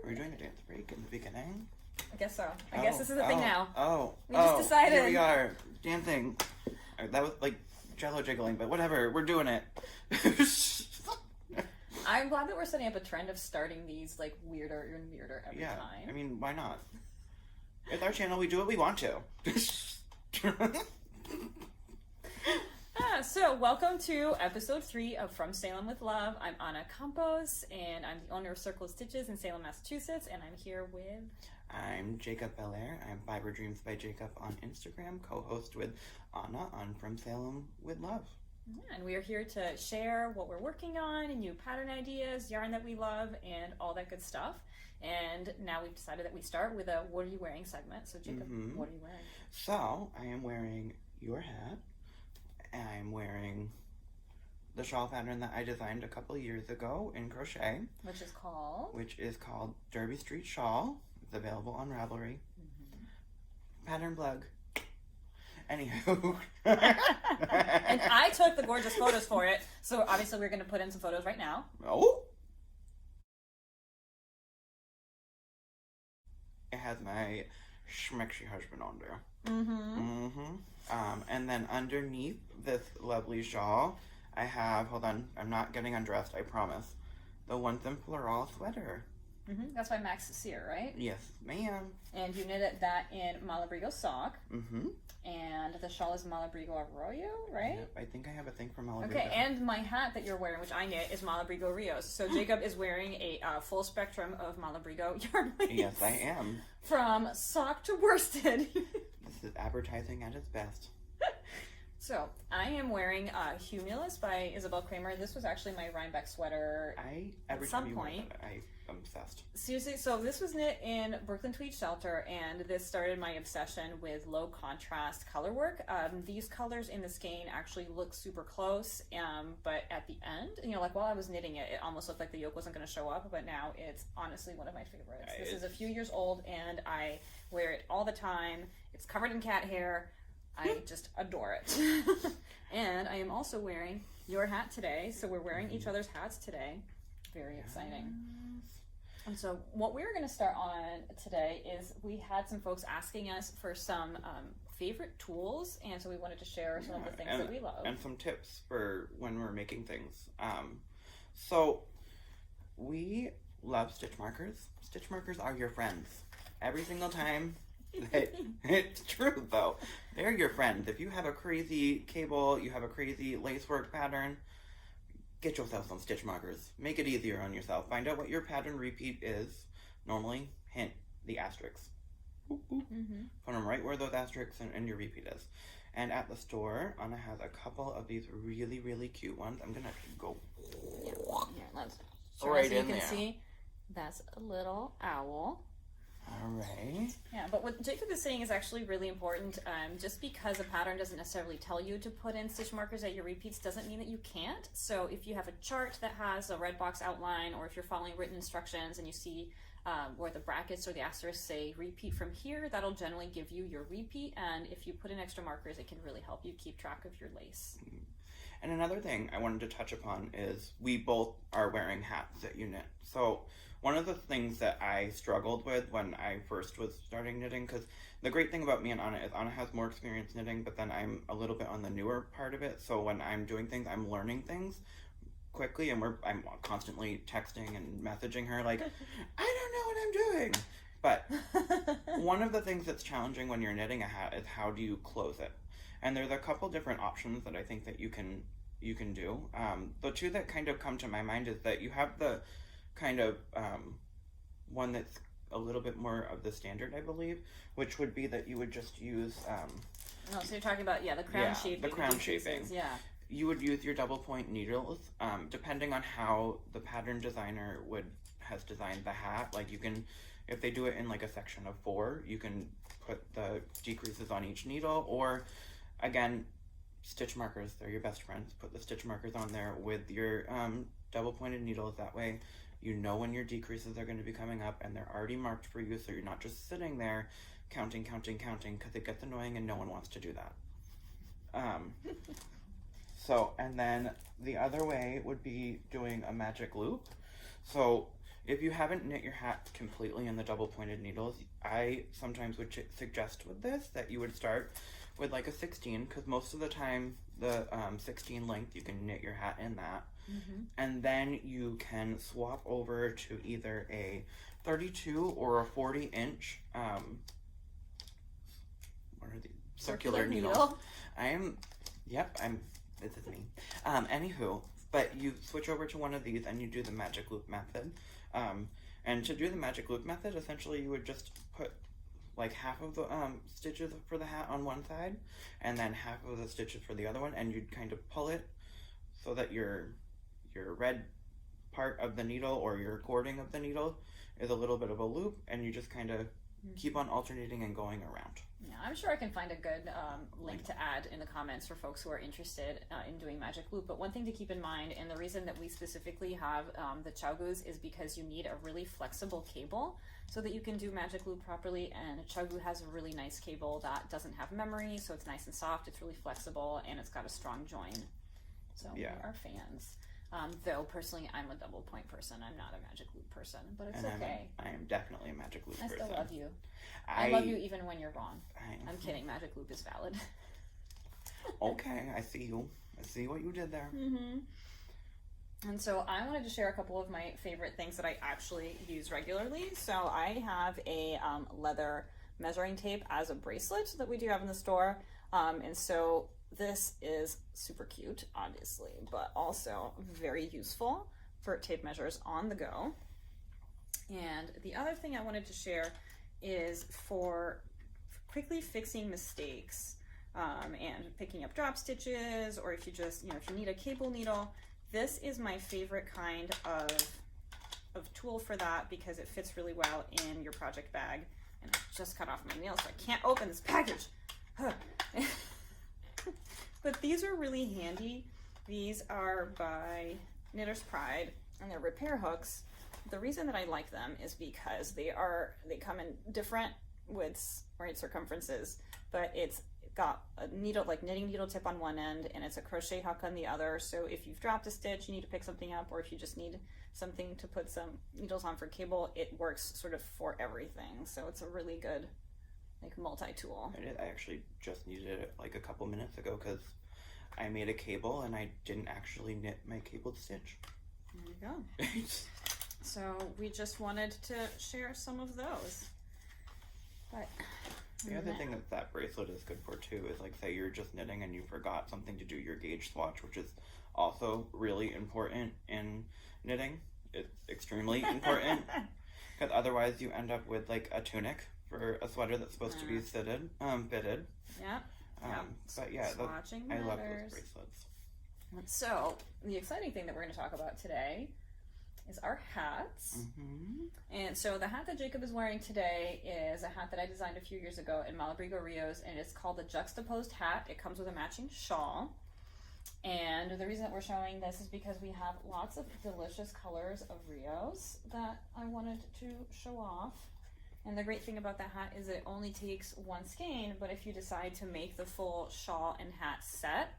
Were we doing a dance break in the beginning? I guess so. I guess this is the thing now. We just decided. Here we are, dancing. That was like jello jiggling, but whatever. We're doing it. I'm glad that we're setting up a trend of starting these like weirder and weirder every time. I mean, why not? It's our channel. We do what we want to. So welcome to episode 3 of From Salem with Love. I'm Ana Campos, and I'm the owner of Circle of Stitches in Salem, Massachusetts, and I'm here with... I'm Jacob Belair. I'm Fiber Dreams by Jacob on Instagram, co-host with Ana on From Salem with Love. Yeah, and we are here to share what we're working on, new pattern ideas, yarn that we love, and all that good stuff. And now we've decided that we start with a What Are You Wearing segment. So Jacob, What are you wearing? So, I am wearing your hat. I'm wearing the shawl pattern that I designed a couple years ago in crochet. Which is called? Which is called Derby Street Shawl. It's available on Ravelry. Pattern plug. Anywho. And I took the gorgeous photos for it, so obviously we're going to put in some photos right now. Oh! It has my schmexy husband on there. And then underneath this lovely shawl, I have, hold on, I'm not getting undressed, I promise, the Once in Floral sweater. That's by Max Cyr, right? Yes, ma'am. And you knitted that in Malabrigo sock. And the shawl is Malabrigo Rios, right? Yep, I think I have a thing for Malabrigo. Okay, and my hat that you're wearing, which I knit, is Malabrigo Rios. So Jacob is wearing a full spectrum of Malabrigo yarn leaves. Yes, I am. From sock to worsted. This is advertising at its best. So, I am wearing Humulus by Isabell Kraemer. This was actually my Rhinebeck sweater at some point. I'm obsessed. Seriously, so this was knit in Brooklyn Tweed Shelter, and this started my obsession with low contrast color work. These colors in the skein actually look super close, but at the end, like while I was knitting it, it almost looked like the yoke wasn't going to show up, but now it's honestly one of my favorites. This is a few years old, and I wear it all the time. It's covered in cat hair. I just adore it. And I am also wearing your hat today, so we're wearing each other's hats today. Very exciting. And so what we're going to start on today is we had some folks asking us for some favorite tools, and so we wanted to share some of the things that we love. And some tips for when we're making things. So we love stitch markers. Stitch markers are your friends. Every single time. It's true though. They're your friends. If you have a crazy cable, you have a crazy lacework pattern, get yourself some stitch markers. Make it easier on yourself. Find out what your pattern repeat is. Normally, hint, the asterisks. Boop, boop. Put them right where those asterisks and your repeat is. And at the store, Ana has a couple of these really, really cute ones. I'm gonna go let's right so in you can there. See, that's a little owl. All right. Yeah, but what Jacob is saying is actually really important. Just because a pattern doesn't necessarily tell you to put in stitch markers at your repeats doesn't mean that you can't. So if you have a chart that has a red box outline, or if you're following written instructions and you see where the brackets or the asterisks say repeat from here, that'll generally give you your repeat. And if you put in extra markers, it can really help you keep track of your lace. And another thing I wanted to touch upon is we both are wearing hats that you knit. So one of the things that I struggled with when I first was starting knitting, because the great thing about me and Ana is Ana has more experience knitting, but then I'm a little bit on the newer part of it. So when I'm doing things, I'm learning things quickly, and I'm constantly texting and messaging her like, I don't know what I'm doing. But one of the things that's challenging when you're knitting a hat is how do you close it? And there's a couple different options that I think that you can do. The two that kind of come to my mind is that you have the kind of one that's a little bit more of the standard, I believe, which would be that you would just use so you're talking about the crown shaping. The crown shaping. Yeah. You would use your double point needles, depending on how the pattern designer has designed the hat. Like you can, if they do it in like a section of 4, you can put the decreases on each needle, or again, stitch markers, they're your best friends. Put the stitch markers on there with your double pointed needles. That way you know when your decreases are going to be coming up and they're already marked for you, so you're not just sitting there counting, because it gets annoying and no one wants to do that. So, and then the other way would be doing a magic loop. So if you haven't knit your hat completely in the double pointed needles, I sometimes would suggest with this that you would start with like a 16, because most of the time the 16 length you can knit your hat in that, and then you can swap over to either a 32 or a 40-inch what are these? Circular needle. This is me. Anywho, but you switch over to one of these and you do the magic loop method. And to do the magic loop method, essentially you would just put like half of the stitches for the hat on one side and then half of the stitches for the other one, and you'd kind of pull it so that your red part of the needle or your cording of the needle is a little bit of a loop, and you just kind of keep on alternating and going around. Yeah, I'm sure I can find a good link to add in the comments for folks who are interested in doing magic loop. But one thing to keep in mind, and the reason that we specifically have the Chaugus, is because you need a really flexible cable so that you can do magic loop properly. And a Chaugu has a really nice cable that doesn't have memory, so it's nice and soft, it's really flexible, and it's got a strong join. So we are fans. Though personally, I'm a double point person. I'm not a magic loop person, but it's okay. I am definitely a magic loop person. I still love you. I love you even when you're wrong. I'm kidding. Magic loop is valid. Okay, I see you. I see what you did there. And so I wanted to share a couple of my favorite things that I actually use regularly. So I have a leather measuring tape as a bracelet that we do have in the store. And so this is super cute, obviously, but also very useful for tape measures on the go. And the other thing I wanted to share is for quickly fixing mistakes and picking up drop stitches, or if you just, if you need a cable needle, this is my favorite kind of tool for that because it fits really well in your project bag. And I just cut off my nail, so I can't open this package. But these are really handy. These are by Knitter's Pride, and they're repair hooks. The reason that I like them is because they come in different widths, right, circumferences, but it's got a needle, like knitting needle tip on one end, and it's a crochet hook on the other. So if you've dropped a stitch, you need to pick something up, or if you just need something to put some needles on for cable, it works sort of for everything. So it's a really good multi-tool. I actually just needed it like a couple minutes ago because I made a cable and I didn't actually knit my cabled stitch. There you go. So we just wanted to share some of those. But the other thing that bracelet is good for too is, like, say you're just knitting and you forgot something to do your gauge swatch, which is also really important in knitting. It's extremely important because otherwise you end up with like a tunic for a sweater that's supposed to be fitted. Yeah. But yeah, swatching I love those bracelets. So the exciting thing that we're going to talk about today is our hats. And so the hat that Jacob is wearing today is a hat that I designed a few years ago in Malabrigo Rios, and it's called the Juxtaposed Hat. It comes with a matching shawl. And the reason that we're showing this is because we have lots of delicious colors of Rios that I wanted to show off. And the great thing about the hat is it only takes one skein, but if you decide to make the full shawl and hat set,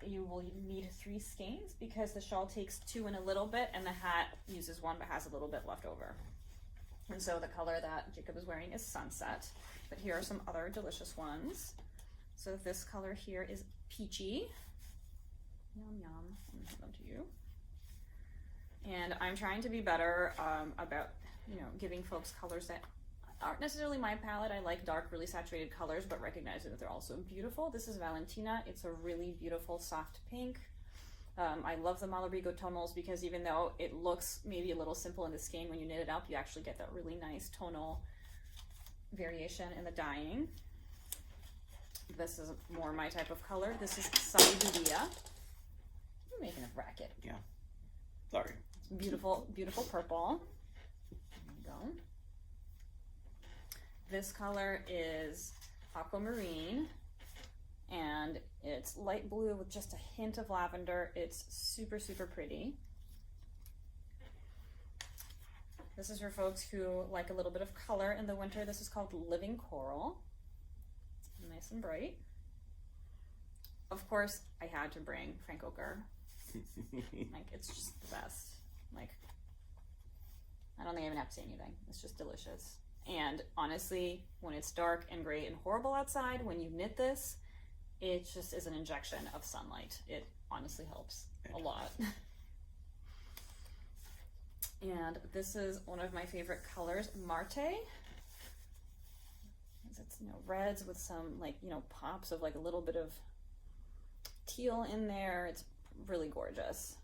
you will need 3 skeins because the shawl takes 2 and a little bit, and the hat uses 1 but has a little bit left over. And so the color that Jacob is wearing is Sunset, but here are some other delicious ones. So this color here is Peachy. Yum yum. I'm gonna hand them to you. And I'm trying to be better about giving folks colors that aren't necessarily my palette. I like dark, really saturated colors, but recognizing that they're also beautiful. This is Valentina. It's a really beautiful soft pink. I love the Malabrigo tonals because even though it looks maybe a little simple in the skein, when you knit it up, you actually get that really nice tonal variation in the dyeing. This is more my type of color. This is Sabiduria. I'm making a bracket. Yeah. Sorry. It's beautiful, beautiful purple. Go. This color is Aquamarine, and it's light blue with just a hint of lavender. It's super, super pretty. This is for folks who like a little bit of color in the winter. This is called Living Coral. Nice and bright. Of course, I had to bring Frank Ochre. Like, it's just the best. Like, I don't think I even have to say anything. It's just delicious. And honestly, when it's dark and gray and horrible outside, when you knit this, it just is an injection of sunlight. It honestly helps a lot. And this is one of my favorite colors, Marte. It's, you know, reds with some, like, you know, pops of like a little bit of teal in there. It's really gorgeous.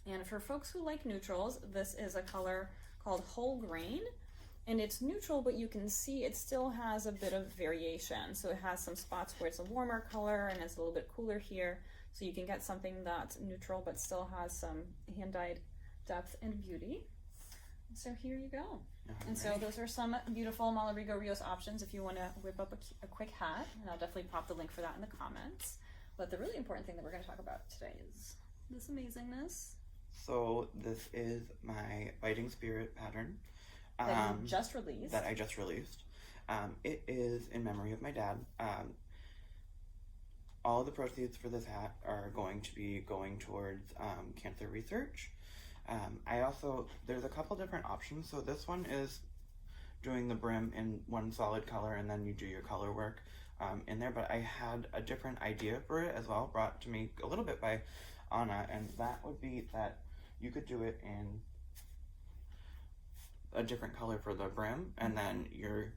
And for folks who like neutrals, this is a color called Whole Grain. And it's neutral, but you can see it still has a bit of variation. So it has some spots where it's a warmer color and it's a little bit cooler here. So you can get something that's neutral, but still has some hand-dyed depth and beauty. So here you go. And so those are some beautiful Malabrigo Rios options if you want to whip up a quick hat. And I'll definitely pop the link for that in the comments. But the really important thing that we're going to talk about today is this amazingness. So this is my Biting Spirit pattern. That you just released. That I just released. It is in memory of my dad. All the proceeds for this hat are going to be going towards cancer research. I also, there's a couple different options. So this one is doing the brim in one solid color and then you do your color work in there. But I had a different idea for it as well, brought to me a little bit by Ana, and that would be that you could do it in a different color for the brim, and then your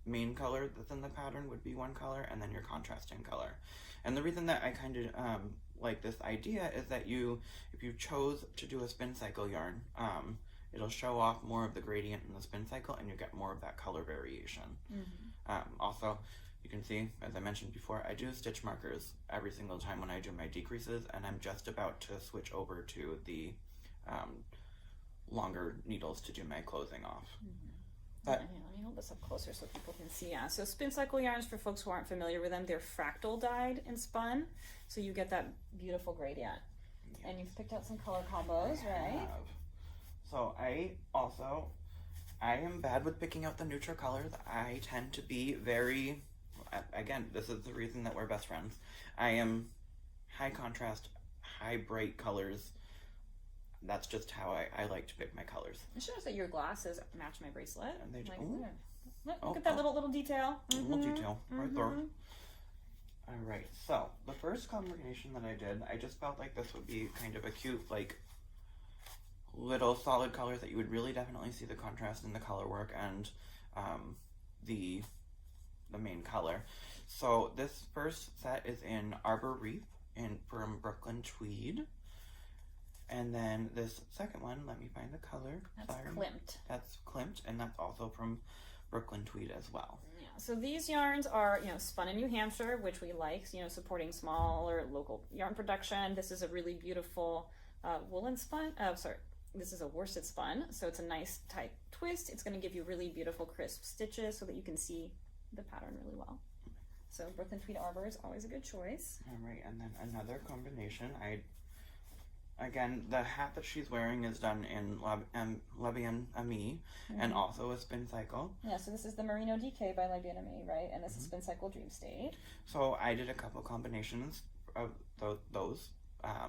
main color that's in the pattern would be one color, and then your contrasting color. And the reason that I kind of like this idea is that if you chose to do a Spincycle yarn, it'll show off more of the gradient in the Spincycle, and you get more of that color variation. Also, you can see, as I mentioned before, I do stitch markers every single time when I do my decreases, and I'm just about to switch over to the longer needles to do my closing off. But let me hold this up closer so people can see. Yeah, so Spincycle yarns, for folks who aren't familiar with them, they're fractal dyed and spun, so you get that beautiful gradient. Yes. And you've picked out some color combos, right? So I am bad with picking out the neutral colors. I tend to be very, again, this is the reason that we're best friends. I am high contrast, high bright colors. That's just how I like to pick my colors. It shows that your glasses match my bracelet. And they like, do. Look at that little detail. Little detail right there. All right, so the first combination that I did, I just felt like this would be kind of a cute, like, little solid color that you would really definitely see the contrast in the color work and the main color. So this first set is in Arbor Wreath from Brooklyn Tweed. And then this second one, let me find the color. That's Klimt. That's Klimt, and that's also from Brooklyn Tweed as well. Yeah, so these yarns are, you know, spun in New Hampshire, which we like, you know, supporting small or local yarn production. This is a really beautiful woolen spun, this is a worsted spun, so it's a nice tight twist. It's going to give you really beautiful crisp stitches so that you can see the pattern really well. So Brooklyn Tweed Arbor is always a good choice. All right, and then another combination, again, the hat that she's wearing is done in Bien Aimee and also a Spincycle. Yeah, so this is the Mourinho Dk by Bien Aimee, right? And this is Spincycle Dream State. So I did a couple combinations of those.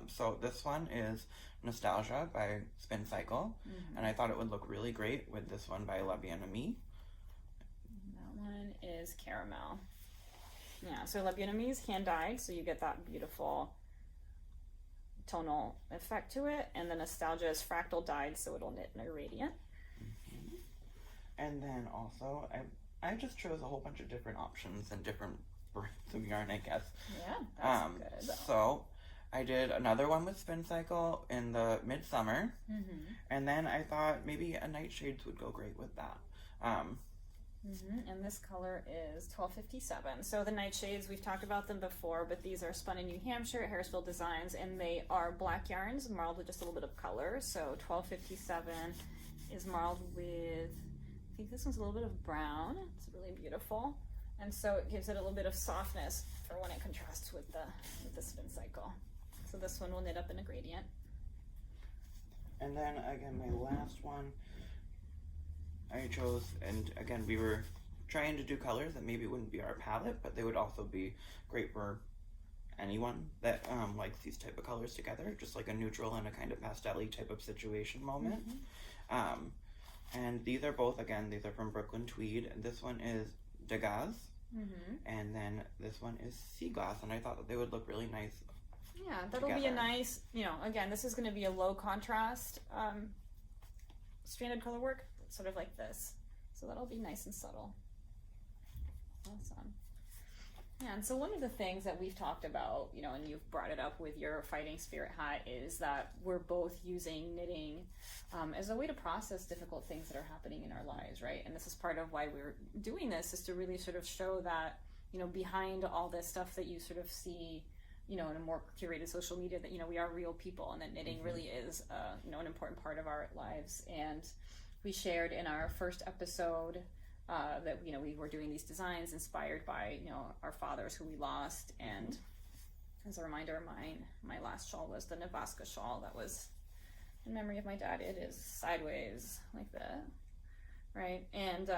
So this one is Nostalgia by Spincycle, and I thought it would look really great with this one by Bien Aimee. That one is Caramel. Yeah, so Bien Aimee is hand-dyed, so you get that beautiful tonal effect to it, and the Nostalgia is fractal dyed, so it'll knit in a gradient. And then also I just chose a whole bunch of different options and different brands of yarn, I guess. Yeah, that's good. So I did another one with Spincycle in the midsummer, and then I thought maybe a Nightshades would go great with that. And this color is 1257. So the Nightshades, we've talked about them before, but these are spun in New Hampshire at Harrisville Designs, and they are black yarns marled with just a little bit of color. So 1257 is marled with, I think this one's a little bit of brown. It's really beautiful, and so it gives it a little bit of softness for when it contrasts with the Spincycle. So this one will knit up in a gradient. And then again, my last one I chose, and again, we were trying to do colors that maybe wouldn't be our palette, but they would also be great for anyone that likes these type of colors together, just like a neutral and a kind of pastel-y type of situation moment. And these are both, again, these are from Brooklyn Tweed. This one is Degas, and then this one is Sea Glass, and I thought that they would look really nice. Yeah, that'll be a nice, again, this is going to be a low contrast stranded color work, sort of like this. So that'll be nice and subtle. Awesome. Yeah, and so one of the things that we've talked about, and you've brought it up with your Fighting Spirit hat, is that we're both using knitting as a way to process difficult things that are happening in our lives, right? And this is part of why we're doing this, is to really sort of show that, behind all this stuff that you sort of see, in a more curated social media, that, we are real people, and that knitting really is, an important part of our lives. And we shared in our first episode that we were doing these designs inspired by our fathers who we lost. And as a reminder, my last shawl was the Nebraska shawl that was in memory of my dad. It is sideways like that, right? And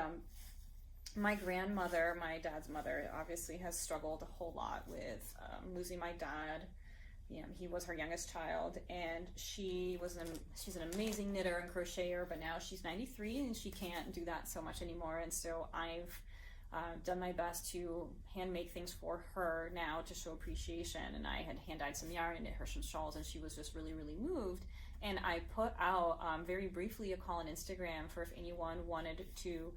my grandmother, my dad's mother, obviously has struggled a whole lot with losing my dad. He was her youngest child, and she's an amazing knitter and crocheter, but now she's 93 and she can't do that so much anymore. And so I've done my best to hand make things for her now to show appreciation. And I had hand dyed some yarn and knit her some shawls, and she was just really, really moved. And I put out very briefly a call on Instagram for if anyone wanted to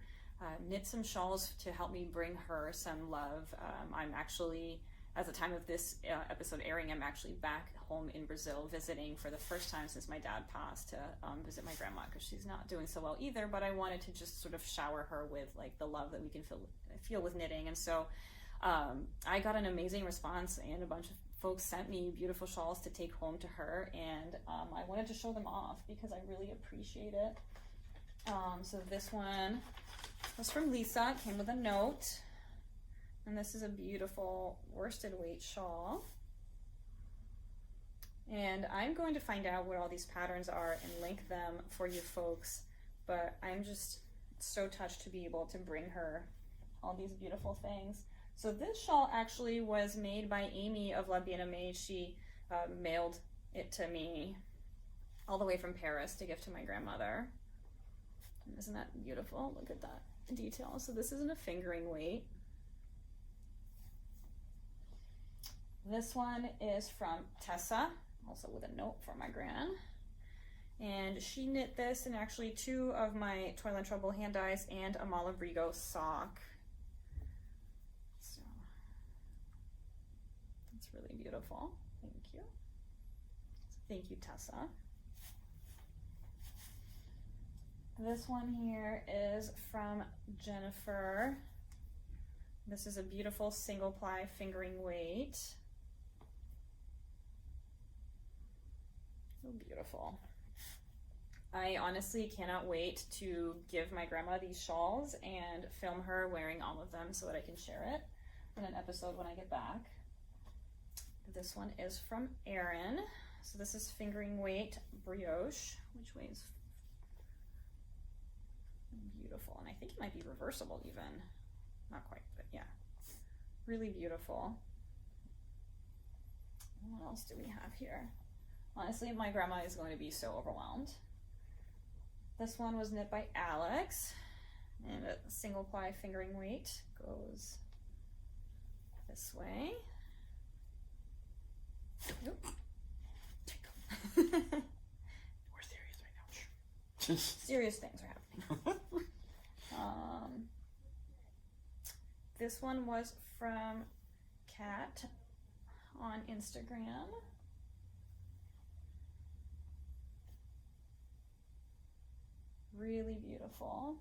knit some shawls to help me bring her some love. I'm actually, at the time of this episode airing, I'm actually back home in Brazil visiting for the first time since my dad passed to visit my grandma, because she's not doing so well either. But I wanted to just sort of shower her with like the love that we can feel with knitting. And so I got an amazing response, and a bunch of folks sent me beautiful shawls to take home to her, and I wanted to show them off because I really appreciate it. So this one was from Lisa. It came with a note. And this is a beautiful worsted weight shawl. And I'm going to find out what all these patterns are and link them for you folks. But I'm just so touched to be able to bring her all these beautiful things. So this shawl actually was made by Amy of La Bien Aimee. She mailed it to me all the way from Paris to give to my grandmother. And isn't that beautiful? Look at that detail. So this isn't a fingering weight. This one is from Tessa, also with a note for my gran. And she knit this in actually 2 of my Toil and Trouble hand dyes and a Malabrigo sock. So that's really beautiful. Thank you. So thank you, Tessa. This one here is from Jennifer. This is a beautiful single ply fingering weight. So beautiful. I honestly cannot wait to give my grandma these shawls and film her wearing all of them so that I can share it in an episode when I get back. This one is from Erin. So this is fingering weight brioche, which weighs beautiful. And I think it might be reversible even. Not quite, but yeah. Really beautiful. What else do we have here? Honestly, my grandma is going to be so overwhelmed. This one was knit by Alex, and a single ply fingering weight goes this way. Nope. We're serious right now. Serious things are happening. This one was from Kat on Instagram. Really beautiful.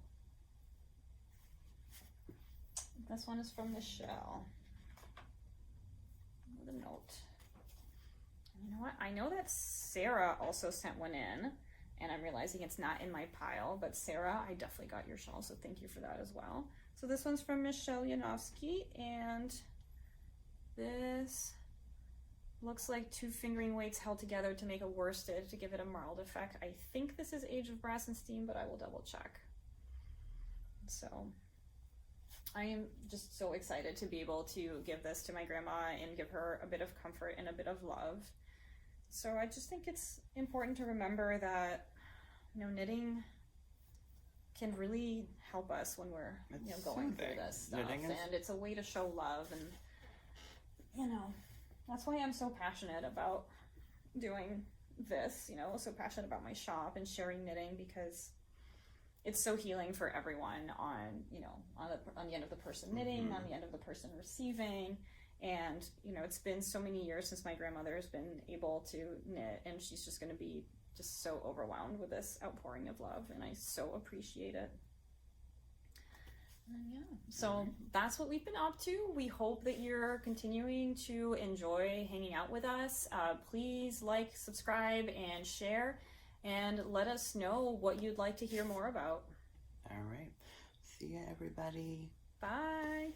This one is from Michelle with a note. You know what? I know that Sarah also sent one in, and I'm realizing it's not in my pile, but Sarah, I definitely got your shawl, so thank you for that as well. So this one's from Michelle Yanofsky, and this looks like 2 fingering weights held together to make a worsted to give it a marled effect. I think this is Age of Brass and Steam, but I will double check. So I am just so excited to be able to give this to my grandma and give her a bit of comfort and a bit of love. So I just think it's important to remember that, you know, knitting can really help us when we're, you know, going through this stuff. And it's a way to show love, and, you know, that's why I'm so passionate about doing this, you know, so passionate about my shop and sharing knitting, because it's so healing for everyone on, you know, on the end of the person knitting, on the end of the person receiving. And, you know, it's been so many years since my grandmother has been able to knit, and she's just going to be just so overwhelmed with this outpouring of love, and I so appreciate it. And yeah, so that's what we've been up to. We hope that you're continuing to enjoy hanging out with us. Please like, subscribe, and share, and let us know what you'd like to hear more about. All right. See ya, everybody. Bye.